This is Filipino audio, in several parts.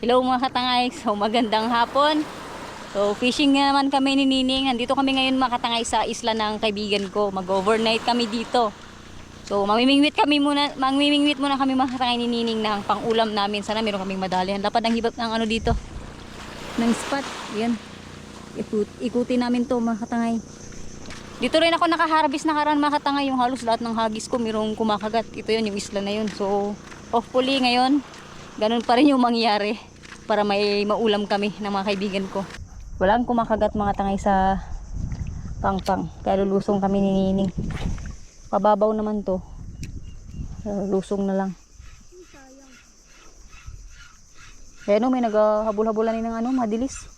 Hello mga katangay, so magandang hapon. So fishing nga naman kami ni Nining. Nandito kami ngayon mga katangay sa isla ng kaibigan ko. Mag-overnight kami dito. So mamimingwit muna kami mga katangay ni Nining ng pang-ulam namin. Sana meron kaming madali. Ang lapad ng hibap ng ano dito, ng spot. Yan. Ikutin namin to mga katangay. Dito rin ako nakaharvest na karan mga katangay. Yung halos lahat ng hagis ko mayroong kumakagat. Ito yun, yung isla na yun. So hopefully ngayon ganun pa rin yung mangyari para may maulam kami ng mga kaibigan ko. Walang kumakagat mga tangay sa pangpang. Kaya lulusong kami ni Nining. Pababaw naman to. Lusong na lang. Kaya no, may naghahabol-habulan ng ano, madilis.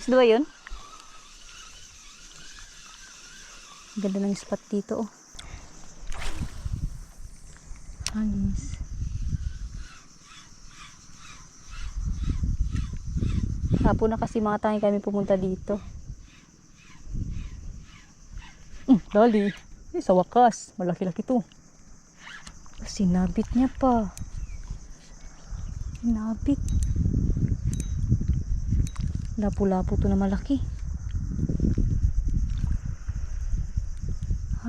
Gusto ba yun? Ganda ng spot dito, oh. Hangis. Hapon na kasi mga tangay kami pumunta dito. Dali. Sa wakas. Malaki-laki to. Sinabit niya pa. Sinabit. Lapu-lapu to na malaki.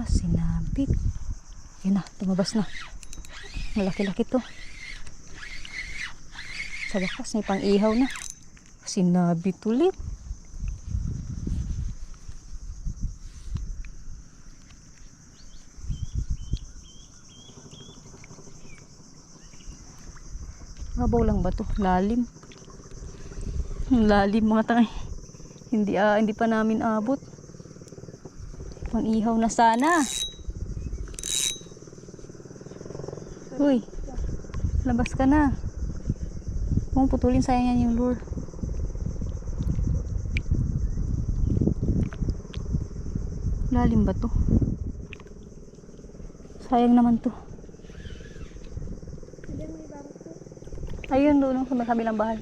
Sinabit. Yan na, tumabas na. Malaki-laki to. Sa wakas, may pang-ihaw na. Sinabit ulit. Mabaw lang ba to? Lalim. Lalim mga tangay. Hindi pa namin abot. Pang-ihaw na sana. Uy, labas ka na. Kung putulin, sayang yan yung lure. Lalim ba to? Sayang naman to. Ayun doon sa may kabilang bahay.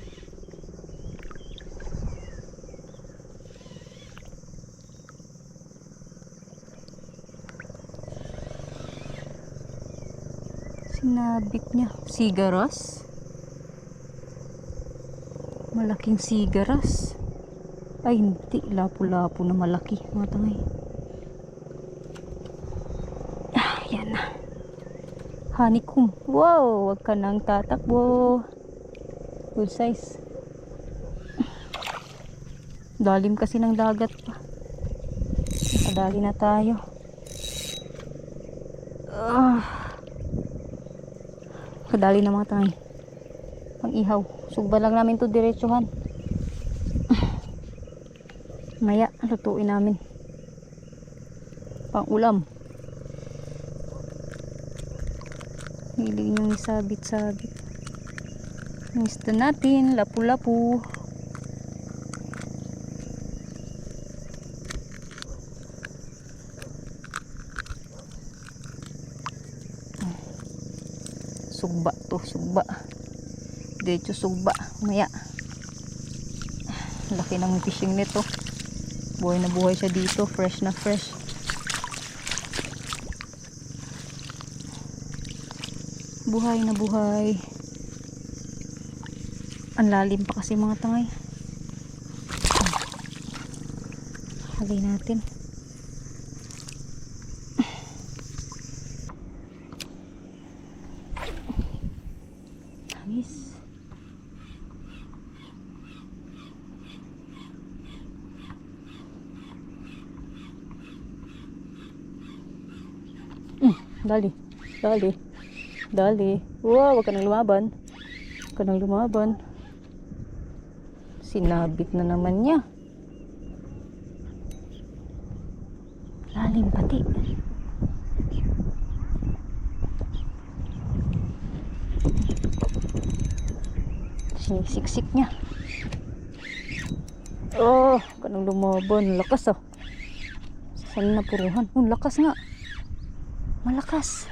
Sinabit niya. Sigaras. Malaking sigaras. Ay hindi. Lapu-lapu na malaki. Mga tangay. Yan na. Honeycomb. Wow. Wag ka nang tatakbo. Good size. Dalim kasi ng dagat pa. Nakadali na tayo. Kadali na mga tangay. Pang-ihaw. Sugba lang namin to diretsuhan. Maya, lutuin namin. Pang-ulam. Hiling yung sabit-sabit. Ang isda natin, lapu-lapu. Sugba to, sugba. Diretso sugba. Maya. Laki ng fishing nito. Buhay na buhay siya dito. Fresh na fresh. Buhay na buhay. Ang lalim pa kasi mga tangay. Halay natin. Hangis. Dali. Dali. Dali. Wow, wag ka nang lumaban. Wag ka nang lumaban. Sinabit na naman niya. Lalim pati. Sinisiksik niya. Oh, kanang lumaban. Lakas oh. Saan na puruhan? Oh, lakas nga. Malakas.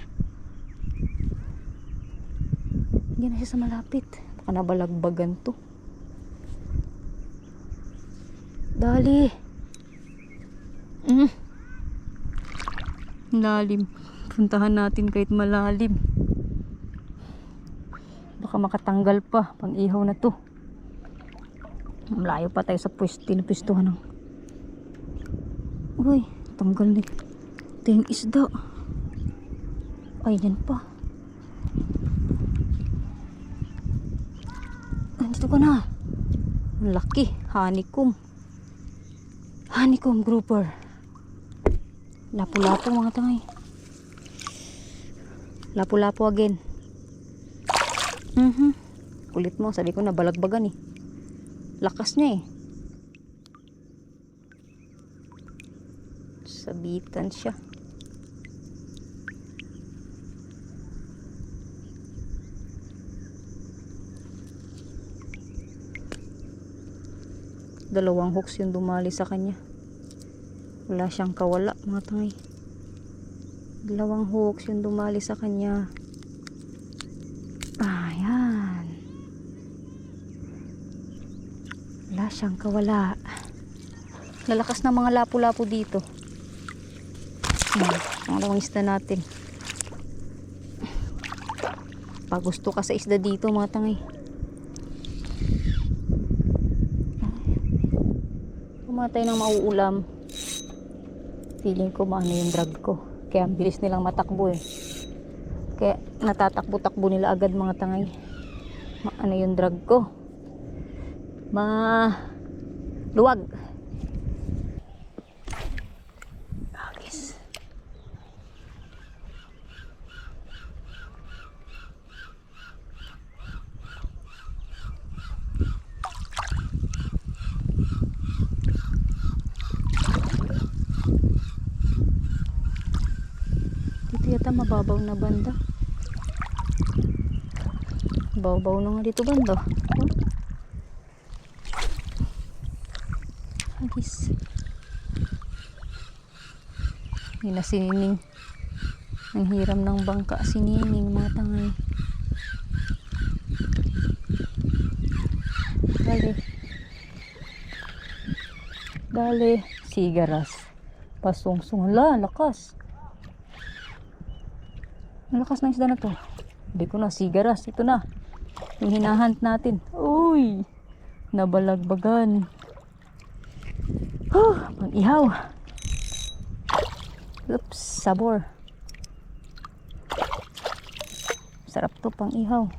Hindi na siya sa malapit. Baka nabalagbagan to. Dali. Lalim. Puntahan natin kahit malalim. Baka makatanggal pa. Pang ihaw na to. Malayo pa tayo sa pinupustuhan ng. Uy, tanggal na. Ito yung isda. Ay, yan pa. Dito ka na. Ang laki. Honeycomb. Honeycomb grouper. Lapu-lapu mga tangay. Lapu-lapu again. Kulit mo. Sabi ko na balagbagan eh. Lakas niya eh. Sabitan siya. Dalawang hooks yung dumali sa kanya. Wala siyang kawala mga tangay. Dalawang hooks yung dumali sa kanya. Ayan. Wala siyang kawala. Lalakas ng mga lapu-lapu dito. Ang dalawang isda natin. Pag gusto ka sa isda dito mga tangay. Kumatay ng mauulam. Feeling ko maano yung drag ko. Kaya ang bilis nilang matakbo eh. Kaya natatakbo-takbo nila agad mga tangay. Ano yung drag ko? Luwag. Agis. Dito yata mababaw na banda. Babaw na nga dito banda. Oh. Agis. Hindi na sinining. Ang hiram ng bangka sinining mga tangay. Dali. Dali. Sigaras. Pasungsung. Hala, lakas. Ang lakas ng isda na to. Hindi ko na sigaras. Ito na. Yung hinahunt natin. Uy. Nabalagbagan. Pang ihaw. Oops, sabor. Sarap to pang ihaw.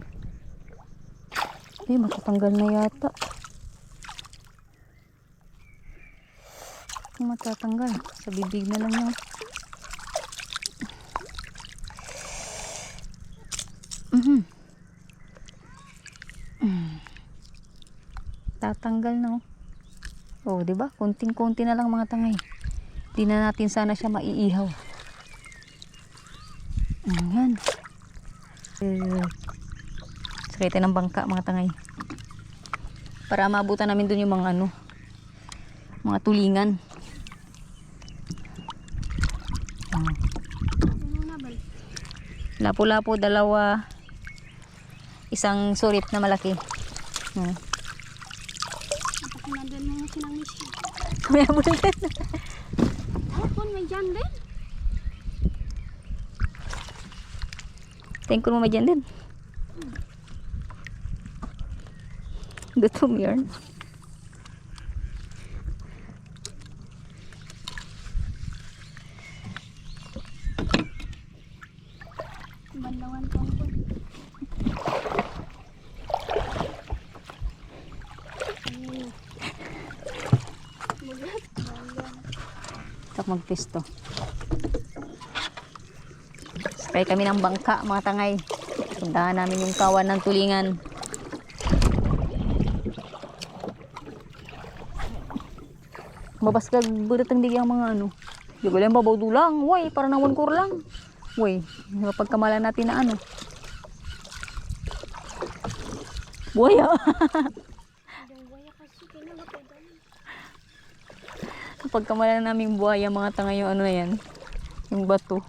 Matatanggal na yata. Matatanggal. Sa bibig na lang yun. Tatanggal na. Oh, 'di ba? Konting-konti na lang mga tangay. Di na natin sana siya maiihaw. Ayan. Sakay tayo ng bangka mga tangay. Para maabutan namin dun yung mga mga tulingan. Lapu-lapu, dalawa. Isang surit na malaki. Nandun mo yung sinangis yun. May abulan. Hapon, may dyan din. Tingin ko mo may dyan din. Gutom yun. Bandawan ko po. Tak magpisto. Sakay kami ng bangka mga tangay. Puntahan namin yung kawan ng tulingan. Mabaskag budatang di ang mga Di ko lang babaw dulang. Woy, para na 1 core lang. Woy, pagkamalan natin na buhaya. Pagkamalan namin buhaya mga tanga yung na yan. Yung bato.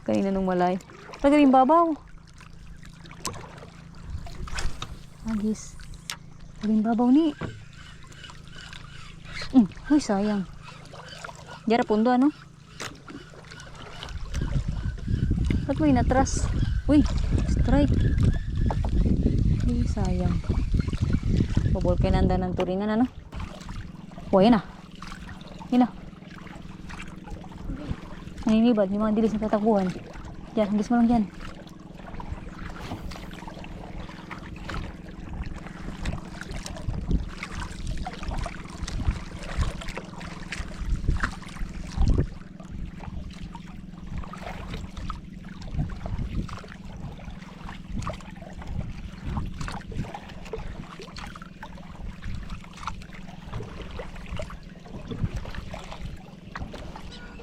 Kanina nung malay. Lagay yung babaw. Agis. Lagay yung babaw ni. Ay sayang. Diara pundo Ba't mo inatras? Uy, strike. Ay, sayang. Pabol kayo nanda ng turingan, ano? O, yan na. Yan na. Naninibad, yung mga dilis na tatakbuhan. Diyan, hangis mo lang dyan.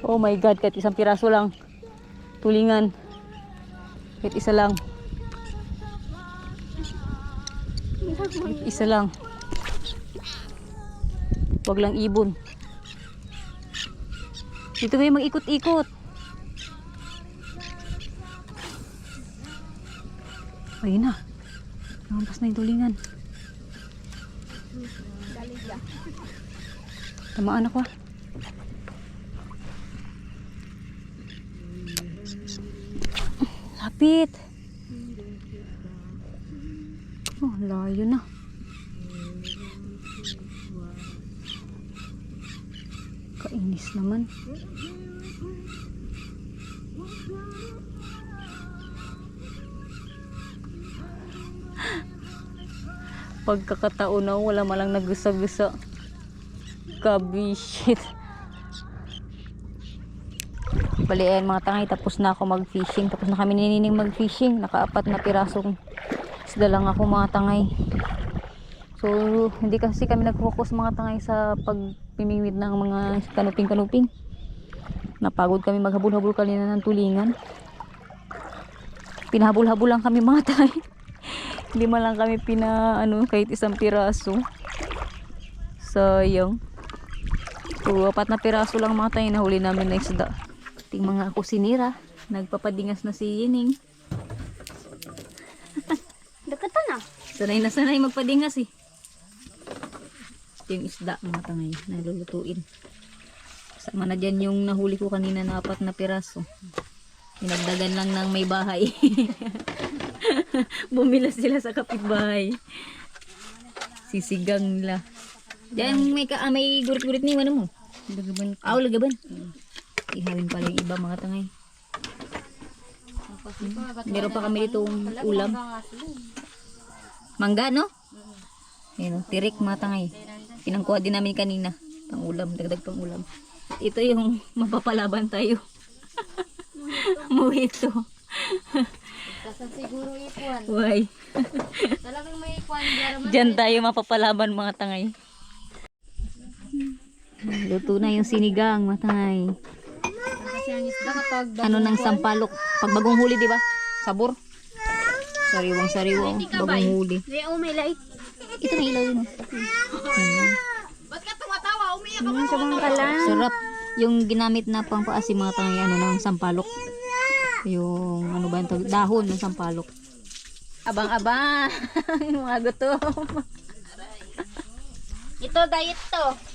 Oh my God, kahit isang piraso lang. Tulingan. Kahit isa lang. Kahit isa lang. Wag lang ibon. Dito kayo mag-ikot-ikot. Ayun na. Namampas na yung tulingan. Tamaan ako ah. Lapit. Oh, layo na. Kainis naman. Pagkakataon na wala malang nagusa-gusa. Kabishit. Bali ayan mga tangay, tapos na ako mag-fishing. Tapos na kami ninining mag-fishing. Naka-4 na pirasong isda lang ako mga tangay. So hindi kasi kami nag-focus mga tangay sa pagpimingwit ng mga kanuping-kanuping. Napagod kami maghabol-habol kanina ng tulingan. Pinahabol-habol lang kami mga tangay. Hindi man lang kami kahit isang piraso. Sayang. So 4 na piraso lang mga tangay nahuli namin na isda. Ting mga kusinira, nagpapadingas na si Yining. Dekatan na. Sanay na sanay magpadingas eh. Ito yung isda mga tangay na lulutuin. Sama na dyan yung nahuli ko kanina na 4 na piraso. Pinagdagan lang ng may bahay. Bumila sila sa kapitbahay. Sisigang nila. Diyan may gurit-gurit ni ano mo? Lagaban. Lagaban. Ihawin pala yung iba mga tangay. Meron pa kami ditong ulam. Mangga no? Ayan, tirik mga tangay. Pinangkuha din namin kanina. Pang ulam, dagdag pang ulam. Ito yung mapapalaban tayo. Muhito. Kasan siguro ikuan. Why? Talagang may ikuan. Diyan tayo mapapalaban mga tangay. Luto na yung sinigang mga tangay. Kasi ang isda kapag Ano ng sampalok. Pag bagong huli diba? Sabor. Sariwang-sariwang. Bagong huli. may light. Ito may ilaw yun. Ba't ka tumatawa? Umiyak ka sabang kala. Sarap. Yung ginamit na pangpaasim mga tangay ng sampalok. Yung ano ba yung dahon ng sampalok. Abang-abang. Yung mga gutom. Ito diet to.